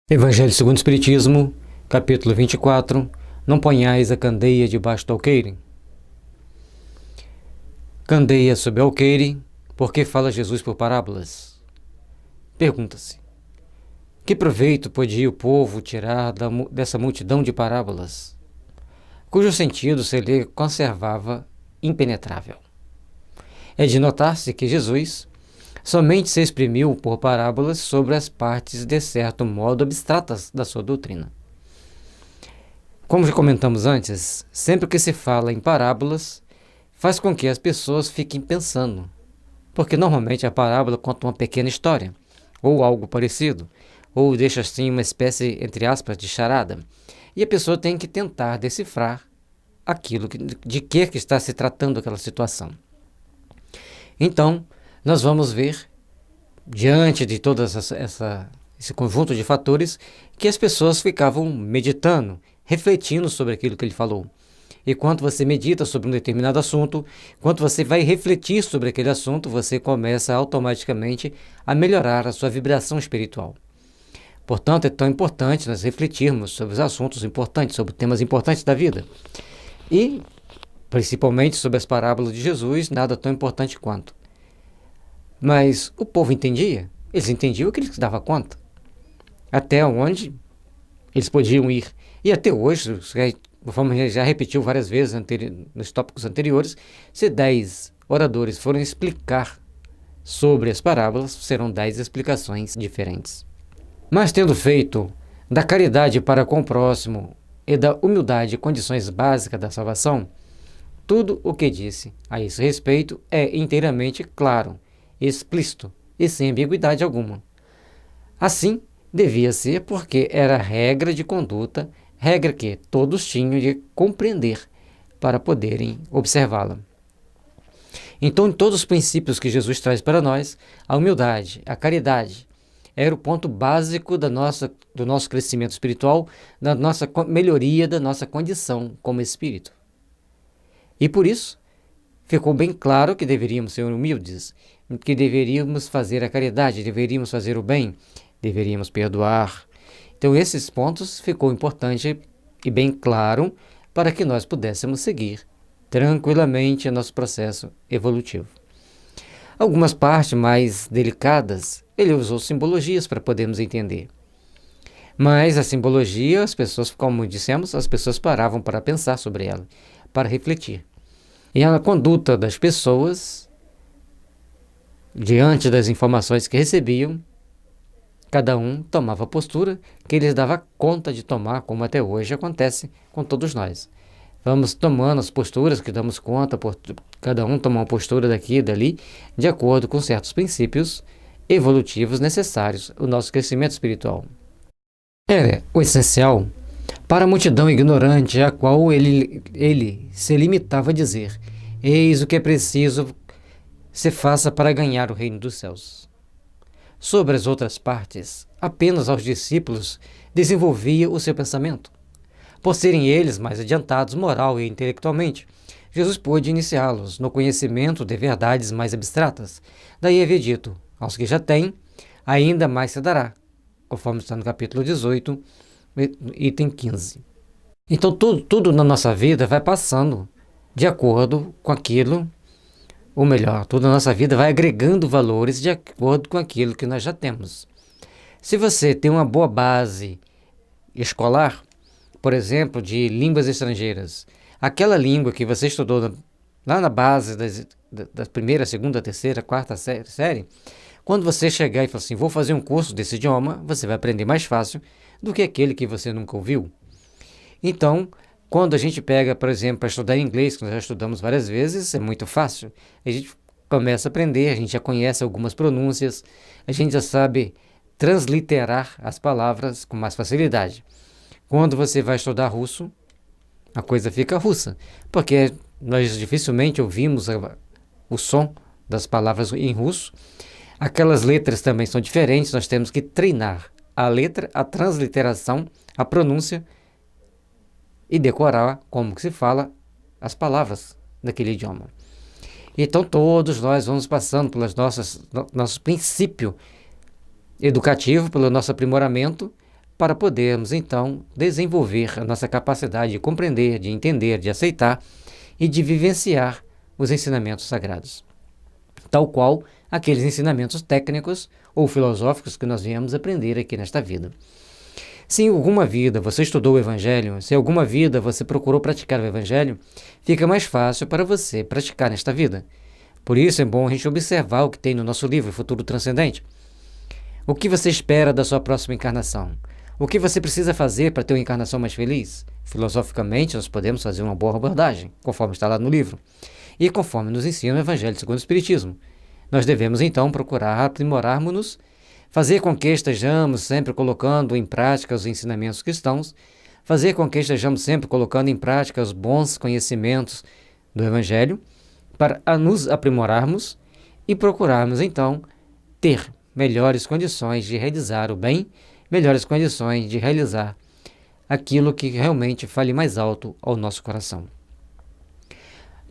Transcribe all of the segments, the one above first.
Evangelho segundo o Espiritismo, capítulo 24. Não ponhais a candeia debaixo do alqueire. Candeia sob o alqueire, por que fala Jesus por parábolas? Pergunta-se: que proveito podia o povo tirar dessa multidão de parábolas, cujo sentido se lhe conservava impenetrável? É de notar-se que Jesus somente se exprimiu por parábolas sobre as partes de certo modo abstratas da sua doutrina. Como já comentamos antes, sempre que se fala em parábolas, faz com que as pessoas fiquem pensando, porque normalmente a parábola conta uma pequena história, ou algo parecido, ou deixa assim uma espécie, entre aspas, de charada, e a pessoa tem que tentar decifrar aquilo de que está se tratando aquela situação. Então, nós vamos ver, diante de todo esse conjunto de fatores, que as pessoas ficavam meditando, refletindo sobre aquilo que ele falou. E quando você medita sobre um determinado assunto, quando você vai refletir sobre aquele assunto, você começa automaticamente a melhorar a sua vibração espiritual. Portanto, é tão importante nós refletirmos sobre os assuntos importantes, sobre temas importantes da vida. E, principalmente sobre as parábolas de Jesus, nada tão importante quanto. Mas o povo entendia? Eles entendiam o que eles davam conta. Até onde eles podiam ir. E até hoje, conforme já repetiu várias vezes nos tópicos anteriores, se 10 oradores forem explicar sobre as parábolas, serão 10 explicações diferentes. Mas tendo feito da caridade para com o próximo e da humildade condições básicas da salvação, tudo o que disse a esse respeito é inteiramente claro, explícito e sem ambiguidade alguma. Assim, devia ser porque era regra de conduta, regra que todos tinham de compreender para poderem observá-la. Então, em todos os princípios que Jesus traz para nós, a humildade, a caridade, era o ponto básico do nosso crescimento espiritual, da nossa melhoria da nossa condição como espírito. E por isso, ficou bem claro que deveríamos ser humildes, que deveríamos fazer a caridade, deveríamos fazer o bem, deveríamos perdoar. Então, esses pontos ficou importante e bem claro para que nós pudéssemos seguir tranquilamente o nosso processo evolutivo. Algumas partes mais delicadas, ele usou simbologias para podermos entender. Mas a simbologia, as pessoas, como dissemos, as pessoas paravam para pensar sobre ela, para refletir. E a conduta das pessoas, diante das informações que recebiam, cada um tomava a postura que lhes dava conta de tomar, como até hoje acontece com todos nós. Vamos tomando as posturas que damos conta, cada um toma uma postura daqui e dali, de acordo com certos princípios evolutivos necessários ao nosso crescimento espiritual. Era o essencial para a multidão ignorante, a qual ele se limitava a dizer: eis o que é preciso se faça para ganhar o reino dos céus. Sobre as outras partes, apenas aos discípulos desenvolvia o seu pensamento. Por serem eles mais adiantados moral e intelectualmente, Jesus pôde iniciá-los no conhecimento de verdades mais abstratas. Daí havia dito: aos que já têm, ainda mais se dará, conforme está no capítulo 18, item 15. Então tudo na nossa vida vai passando de acordo com aquilo, ou melhor, toda a nossa vida vai agregando valores de acordo com aquilo que nós já temos. Se você tem uma boa base escolar, por exemplo, de línguas estrangeiras, aquela língua que você estudou lá na base da primeira, segunda, terceira, quarta série, quando você chegar e falar assim, vou fazer um curso desse idioma, você vai aprender mais fácil do que aquele que você nunca ouviu. Então, quando a gente pega, por exemplo, para estudar inglês, que nós já estudamos várias vezes, é muito fácil. A gente começa a aprender, a gente já conhece algumas pronúncias, a gente já sabe transliterar as palavras com mais facilidade. Quando você vai estudar russo, a coisa fica russa, porque nós dificilmente ouvimos o som das palavras em russo. Aquelas letras também são diferentes, nós temos que treinar a letra, a transliteração, a pronúncia e decorar como que se fala as palavras daquele idioma. Então todos nós vamos passando pelos nosso princípio educativo, pelo nosso aprimoramento, para podermos, então, desenvolver a nossa capacidade de compreender, de entender, de aceitar e de vivenciar os ensinamentos sagrados, tal qual aqueles ensinamentos técnicos ou filosóficos que nós viemos aprender aqui nesta vida. Se em alguma vida você estudou o Evangelho, se em alguma vida você procurou praticar o Evangelho, fica mais fácil para você praticar nesta vida. Por isso é bom a gente observar o que tem no nosso livro Futuro Transcendente. O que você espera da sua próxima encarnação? O que você precisa fazer para ter uma encarnação mais feliz? Filosoficamente, nós podemos fazer uma boa abordagem, conforme está lá no livro. E conforme nos ensina o Evangelho segundo o Espiritismo. Nós devemos, então, procurar aprimorarmos-nos, fazer com que estejamos sempre colocando em prática os ensinamentos cristãos, fazer com que estejamos sempre colocando em prática os bons conhecimentos do Evangelho, para nos aprimorarmos e procurarmos, então, ter melhores condições de realizar o bem, melhores condições de realizar aquilo que realmente fale mais alto ao nosso coração.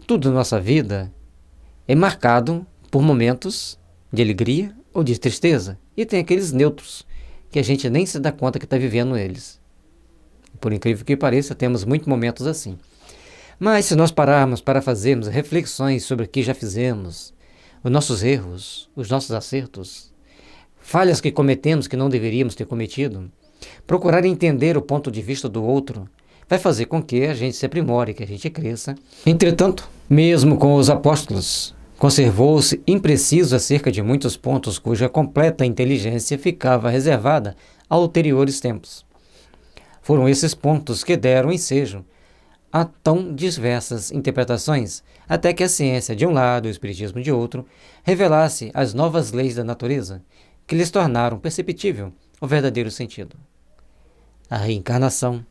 Tudo na nossa vida é marcado por momentos de alegria ou de tristeza, e tem aqueles neutros, que a gente nem se dá conta que está vivendo eles. Por incrível que pareça, temos muitos momentos assim. Mas se nós pararmos para fazermos reflexões sobre o que já fizemos, os nossos erros, os nossos acertos, falhas que cometemos que não deveríamos ter cometido, procurar entender o ponto de vista do outro, vai fazer com que a gente se aprimore, que a gente cresça. Entretanto, mesmo com os apóstolos, conservou-se impreciso acerca de muitos pontos cuja completa inteligência ficava reservada a ulteriores tempos. Foram esses pontos que deram ensejo a tão diversas interpretações, até que a ciência de um lado e o espiritismo de outro revelasse as novas leis da natureza, que lhes tornaram perceptível o verdadeiro sentido. A reencarnação,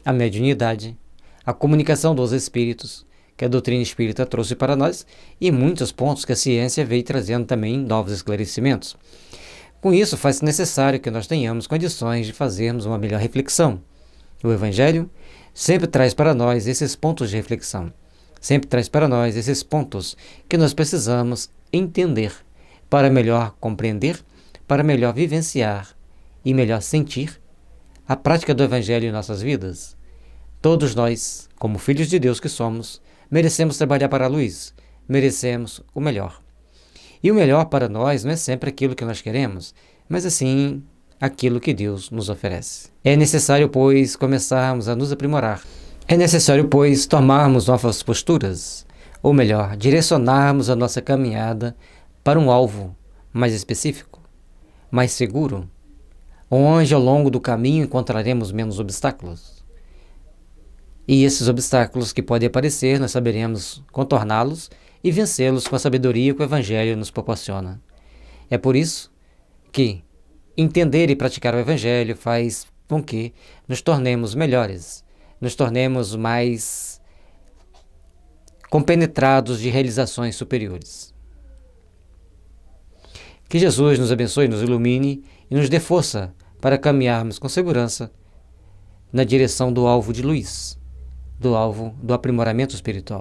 a mediunidade, a comunicação dos espíritos, que a doutrina espírita trouxe para nós, e muitos pontos que a ciência veio trazendo também novos esclarecimentos. Com isso, faz-se necessário que nós tenhamos condições de fazermos uma melhor reflexão. O Evangelho sempre traz para nós esses pontos de reflexão, sempre traz para nós esses pontos que nós precisamos entender para melhor compreender, para melhor vivenciar e melhor sentir a prática do Evangelho em nossas vidas. Todos nós, como filhos de Deus que somos, merecemos trabalhar para a luz, merecemos o melhor. E o melhor para nós não é sempre aquilo que nós queremos, mas assim aquilo que Deus nos oferece. É necessário, pois, começarmos a nos aprimorar. É necessário, pois, tomarmos novas posturas, ou melhor, direcionarmos a nossa caminhada para um alvo mais específico, mais seguro, onde ao longo do caminho encontraremos menos obstáculos. E esses obstáculos que podem aparecer, nós saberemos contorná-los e vencê-los com a sabedoria que o Evangelho nos proporciona. É por isso que entender e praticar o Evangelho faz com que nos tornemos melhores, nos tornemos mais compenetrados de realizações superiores. Que Jesus nos abençoe, nos ilumine e nos dê força para caminharmos com segurança na direção do alvo de luz, do alvo do aprimoramento espiritual.